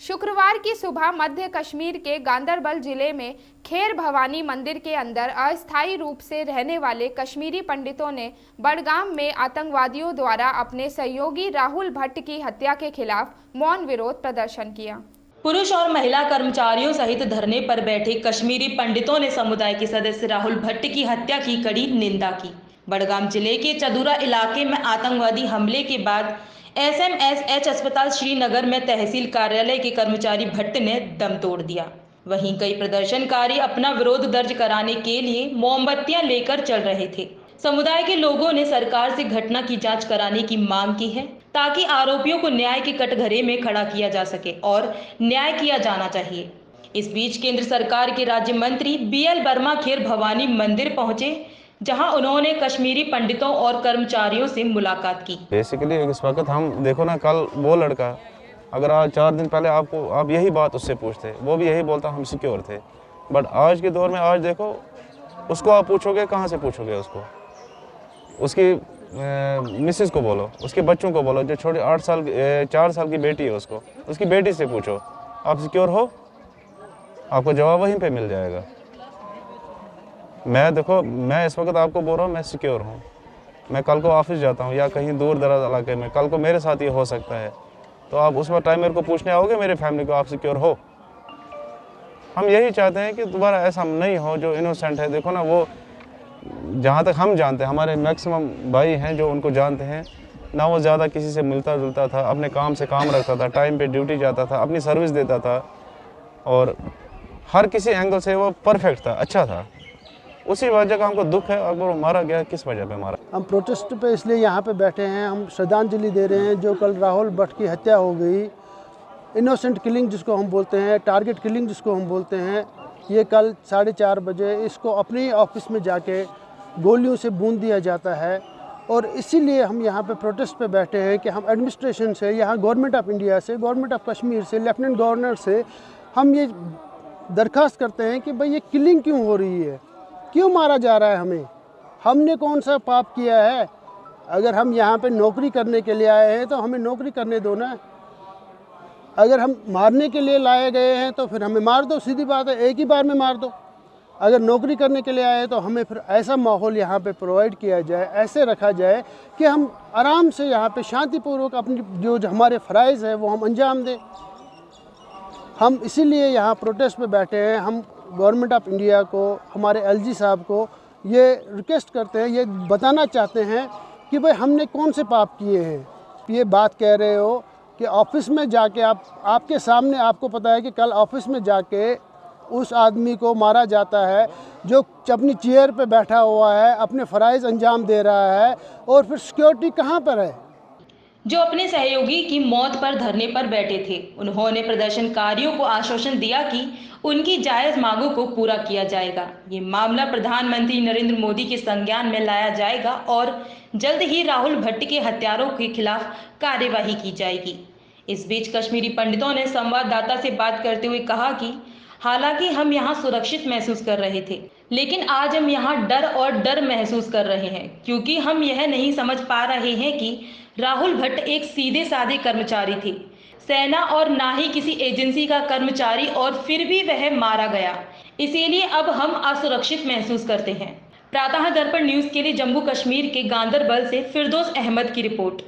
शुक्रवार की सुबह मध्य कश्मीर के गांदरबल जिले में खेर भवानी मंदिर के अंदर अस्थायी रूप से रहने वाले कश्मीरी पंडितों ने बडगाम में आतंकवादियों द्वारा अपने सहयोगी राहुल भट्ट की हत्या के खिलाफ मौन विरोध प्रदर्शन किया। पुरुष और महिला कर्मचारियों सहित धरने पर बैठे कश्मीरी पंडितों ने समुदाय के सदस्य राहुल भट्ट की हत्या की कड़ी निंदा की। बडगाम जिले के चदूरा इलाके में आतंकवादी हमले के बाद SMSH अस्पताल श्रीनगर में तहसील कार्यालय के कर्मचारी भट्ट ने दम तोड़ दिया। वहीं कई प्रदर्शनकारी अपना विरोध दर्ज कराने के लिए मोमबत्तियां लेकर चल रहे थे। समुदाय के लोगों ने सरकार से घटना की जांच कराने की मांग की है ताकि आरोपियों को न्याय के कटघरे में खड़ा किया जा सके और न्याय किया जाना चाहिए। इस बीच केंद्र सरकार के राज्य मंत्री BL वर्मा खेर भवानी मंदिर पहुंचे, जहां उन्होंने कश्मीरी पंडितों और कर्मचारियों से मुलाकात की। बेसिकली इस वक्त हम देखो ना, कल वो लड़का अगर आज 4 दिन पहले आप यही बात उससे पूछते, वो भी यही बोलता हम सिक्योर थे। बट आज के दौर में आज देखो, उसको आप पूछोगे, कहाँ से पूछोगे उसको? उसकी मिसेस को बोलो, उसके बच्चों को बोलो, जो छोटे 4 साल की बेटी है उसको, उसकी बेटी से पूछो आप सिक्योर हो? आपको जवाब वहीं पे मिल जाएगा। मैं इस वक्त आपको बोल रहा हूँ मैं सिक्योर हूँ। मैं कल को ऑफिस जाता हूँ या कहीं दूर दराज इलाके में, कल को मेरे साथ ये हो सकता है, तो आप उस वक्त टाइम मेरे को पूछने आओगे मेरे फैमिली को आप सिक्योर हो? हम यही चाहते हैं कि दोबारा ऐसा नहीं हो। जो इनोसेंट है, देखो ना, वो जहाँ तक हम जानते हैं, हमारे मैक्सिमम भाई हैं जो उनको जानते हैं ना, वो ज़्यादा किसी से मिलता जुलता था, अपने काम से काम रखता था, टाइम पे ड्यूटी जाता था, अपनी सर्विस देता था और हर किसी एंगल से वो परफेक्ट था, अच्छा था। उसी वजह का हमको दुख है। अगर वो मारा गया, किस वजह पे मारा? हम प्रोटेस्ट पे इसलिए यहाँ पे बैठे हैं, हम श्रद्धांजलि दे रहे हैं। जो कल राहुल भट्ट की हत्या हो गई, इनोसेंट किलिंग जिसको हम बोलते हैं, टारगेट किलिंग जिसको हम बोलते हैं, ये कल 4:30 बजे इसको अपने ऑफिस में जाके गोलियों से भून दिया जाता है। और इसीलिए हम यहाँ पे प्रोटेस्ट पे बैठे हैं कि हम एडमिनिस्ट्रेशन से, यहाँ गवर्नमेंट ऑफ इंडिया से, गवर्नमेंट ऑफ कश्मीर से, लेफ्टिनेंट गवर्नर से हम ये दरख्वास्त करते हैं कि भाई ये किलिंग क्यों हो रही है, क्यों मारा जा रहा है हमें? हमने कौन सा पाप किया है? अगर हम यहाँ पे नौकरी करने के लिए आए हैं तो हमें नौकरी करने दो ना। अगर हम मारने के लिए लाए गए हैं तो फिर हमें मार दो, सीधी बात है, एक ही बार में मार दो। अगर नौकरी करने के लिए आए हैं तो हमें फिर ऐसा माहौल यहाँ पे प्रोवाइड किया जाए, ऐसे रखा जाए कि हम आराम से यहाँ पे शांतिपूर्वक अपनी जो हमारे फ़राइज़ है वो हम अंजाम दें। हम इसीलिए यहाँ प्रोटेस्ट पे बैठे हैं। हम गवर्नमेंट ऑफ इंडिया को, हमारे LG साहब को ये रिक्वेस्ट करते हैं, ये बताना चाहते हैं कि भाई हमने कौन से पाप किए हैं। ये बात कह रहे हो कि ऑफिस में जाके आपके सामने आपको पता है कि कल ऑफिस में जाके उस आदमी को मारा जाता है जो अपनी चेयर पे बैठा हुआ है, अपने फ़राइज़ अंजाम दे रहा है, और फिर सिक्योरिटी कहाँ पर है? जो अपने सहयोगी की मौत पर धरने पर बैठे थे, उन्होंने प्रदर्शनकारियों को आश्वासन दिया कि उनकी जायज मांगों को पूरा किया जाएगा। ये मामला प्रधानमंत्री नरेंद्र मोदी के संज्ञान में लाया जाएगा और जल्द ही राहुल भट्ट के हत्यारों के खिलाफ कार्यवाही की जाएगी। इस बीच कश्मीरी पंडितों ने संवाददाता से बात करते हुए कहा कि हालांकि हम यहाँ सुरक्षित महसूस कर रहे थे, लेकिन आज हम यहाँ डर महसूस कर रहे हैं, क्योंकि हम यह नहीं समझ पा रहे हैं कि राहुल भट्ट एक सीधे साधे कर्मचारी थे, सेना और ना ही किसी एजेंसी का कर्मचारी, और फिर भी वह मारा गया। इसीलिए अब हम असुरक्षित महसूस करते हैं। प्रातः दर्पण न्यूज़ के लिए जम्मू कश्मीर के गांदरबल से फिरदौस अहमद की रिपोर्ट।